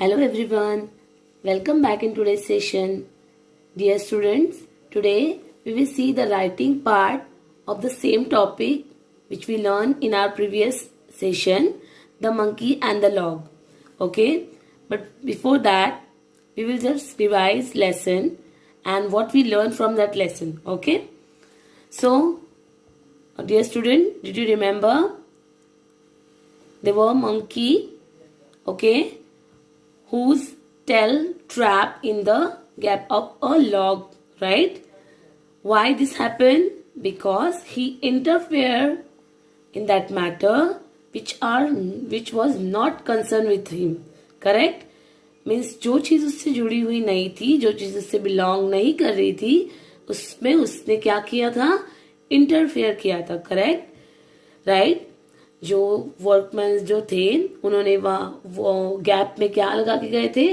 Hello everyone, welcome back in today's session. Dear students, today we will see the writing part of the same topic which we learned in our previous session, the monkey and the log. Okay, but before that we will just revise lesson and what we learned from that lesson. Okay, so dear student, did you remember there were monkey, okay, whose tail trapped in the gap of a log, right? Why this happened? Because he interfered in that matter which was not concerned with him. Correct? Means जो चीज उससे जुड़ी हुई नहीं थी, जो चीज उससे बिलोंग नहीं कर रही थी, उसमें उसने क्या किया था? इंटरफेयर किया था. करेक्ट? राइट? जो वर्कमैन जो थे उन्होंने वो गैप में क्या लगा के गए थे?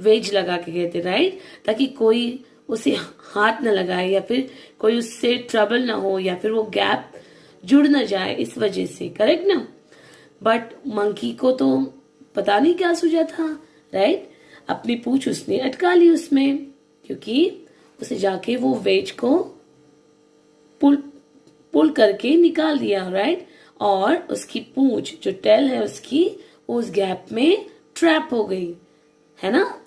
वेज लगा के गए थे. राइट? ताकि कोई उसे हाथ न लगाए या फिर कोई उससे ट्रबल ना हो या फिर वो गैप जुड़ न जाए इस वजह से. करेक्ट ना? बट मंकी को तो पता नहीं क्या सूझा था. राइट? अपनी पूंछ उसने अटका ली उसमें, क्योंकि उसे जाके वो वेज को पुल करके निकाल दिया. राइट? और उसकी पूंछ जो टेल है उसकी उस गैप में ट्रैप हो गई, है ना?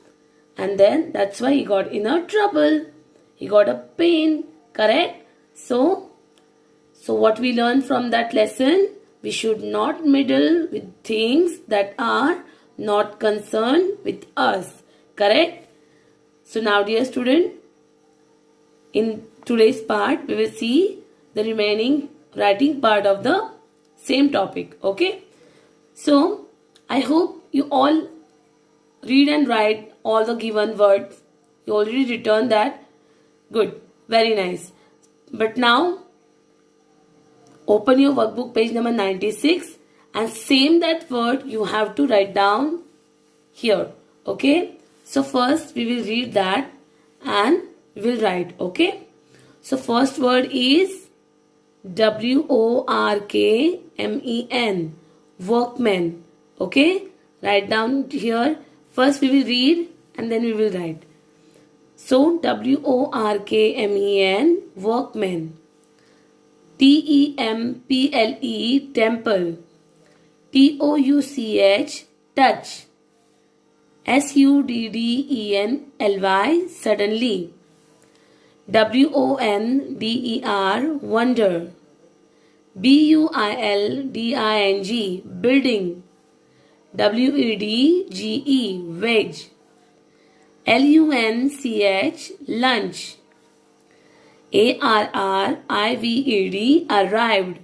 And then that's why he got in a trouble, he got a pain. Correct? so what we learn from that lesson? We should not meddle with things that are not concerned with us. Correct? So now dear student, in today's part we will see the remaining writing part of the same topic. Okay, so I hope you all read and write all the given words. You already returned that. Good, very nice. But now open your workbook page number 96 and same that word you have to write down here. Okay, so first we will read that and we will write. Okay, so first word is WORKMEN, workman. Okay, write down here. First we will read and then we will write. So WORKMEN, workman. TEMPLE, temple. TOUCH, touch. SUDDENLY, suddenly. WONDER, wonder. BUILDING, building. WEDGE, wedge. LUNCH, lunch. ARRIVED, arrived.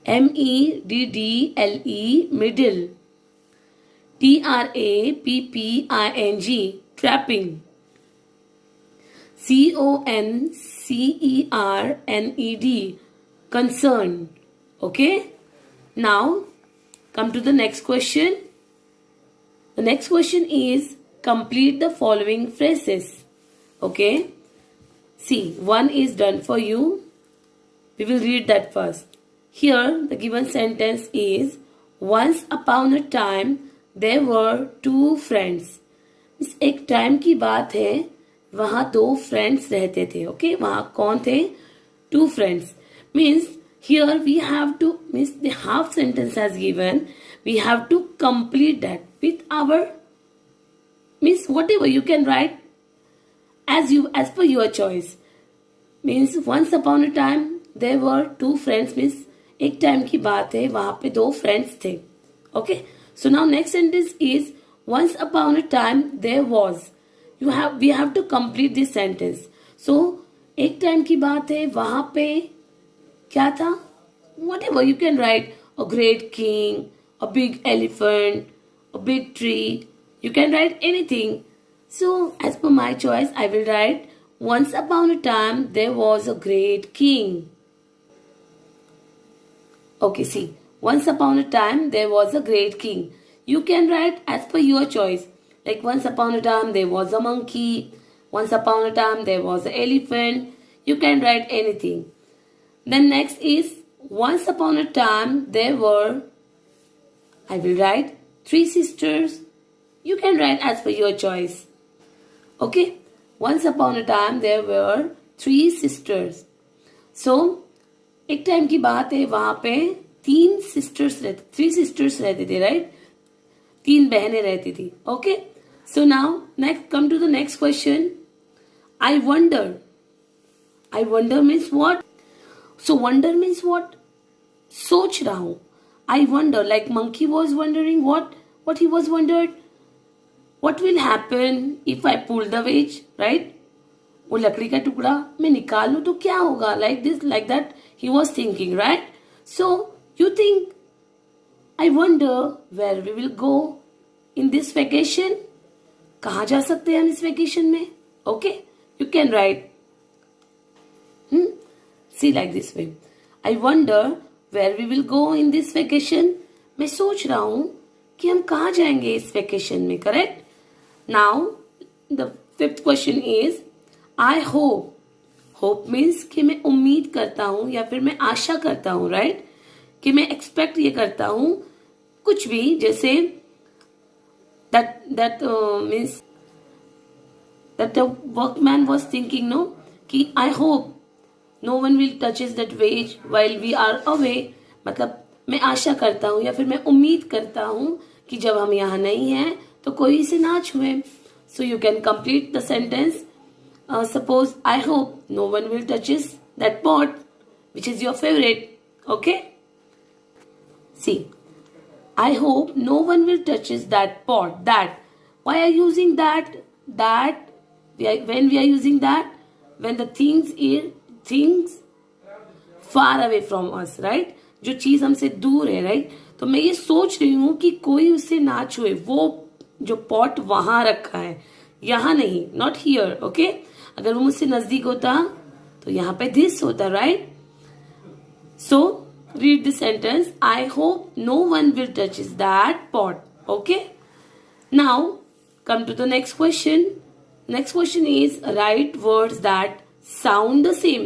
MEDDLE, middle. TRAPPING, trapping. CONCERNED, concern. Okay, now come to the next question. The next question is complete the following phrases. Okay, see, one is done for you. We will read that first. Here the given sentence is once upon a time there were two friends. इस एक time की बात है, वहां दो friends रहते थे. Okay, वहां कौन थे? Two friends. Means here we have to, means the half sentence has given, we have to complete that with our, means whatever you can write as per your choice. Means once upon a time there were two friends, means एक time की बात है, वहां पे दो friends थे. Okay, so now next sentence is once upon a time there was. We have to complete this sentence. So एक time की बात है, वहां पे क्या था? Whatever you can write, a great king, a big elephant, a big tree. You can write anything. So as per my choice, I will write once upon a time there was a great king. Okay, see, once upon a time there was a great king. You can write as per your choice. Like once upon a time there was a monkey. Once upon a time there was an elephant. You can write anything. Then next is once upon a time there were, I will write 3 sisters. You can write as per your choice. Okay. Once upon a time there were 3 sisters. So एक time की बात है, वहां पे 3 sisters रहती थी, right? 3 बहनें रहती थी. Okay. So now next come to the next question. I wonder. I wonder means what? So wonder means what? सोच रहा हूं. I wonder, like monkey was wondering what he was wondered. What will happen if I pull the wedge, right? वो लकड़ी का टुकड़ा मैं निकालूं तो क्या होगा? Like this, like that, he was thinking, right? So you think, I wonder where we will go in this vacation. कहाँ जा सकते हैं हम इस वेकेशन में? Okay, you can write. See like this way. I wonder where we will go in this vacation. मैं सोच रहा हूं कि हम कहाँ जाएंगे इस वेकेशन में, correct? Now the 5th question is I hope. Hope means कि मैं उम्मीद करता हूं या फिर मैं आशा करता हूं, राइट? कि मैं एक्सपेक्ट ये करता हूं कुछ भी, जैसे that means that the workman was thinking, no, कि I hope no one will touches that wage while we are away. मतलब मैं आशा करता हूं या फिर मैं उम्मीद करता हूं कि जब हम यहाँ नहीं हैं तो कोई इसे ना छुए. So you can complete the sentence. Suppose I hope no one will touches that pot which is your favorite. Okay. See, I hope no one will touches that pot. That, why are you using that? When we are using that, when the things far away from us, right? जो चीज हमसे दूर है, right? तो मैं ये सोच रही हूँ कि कोई उसे ना छुए. वो जो पॉट वहां रखा है, यहाँ नहीं, नॉट हियर. ओके. अगर वो मुझसे नजदीक होता तो यहाँ पे दिस होता, right? So read the sentence. I hope no one will touch that pot. Okay. Now come to the next question. Next question is write words that sound the same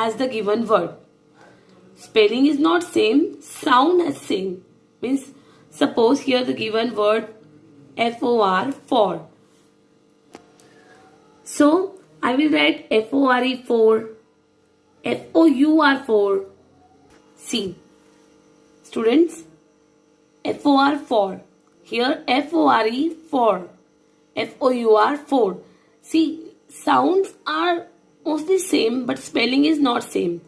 as the given word. Spelling is not same, sound as same. Means suppose here the given word FOR, for. So I will write FORE, for, FOUR, for. See, students, FOR, for. Here FORE, for. FOUR, for. See, sounds are mostly same, but spelling is not same.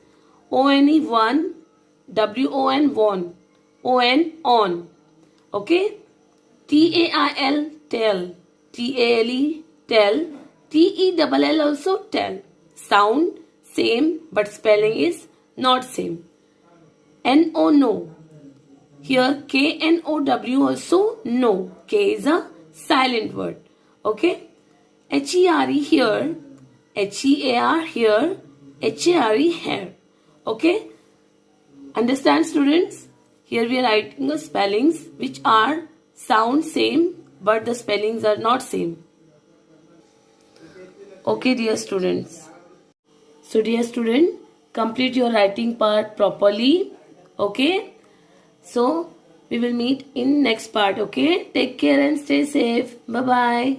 ONE, one, WON, won, ON, on. Okay. TAIL, tell, TALE, tell, TELL also tell. Sound same, but spelling is not same. NO, no. Here KNOW also no. K is a silent word. Okay. HERE here, HEAR here, HARE here. Okay. Understand, students? Here we are writing the spellings which are sound same, but the spellings are not same. Okay, dear students. So, dear student, complete your writing part properly. Okay. So, we will meet in next part. Okay. Take care and stay safe. Bye-bye.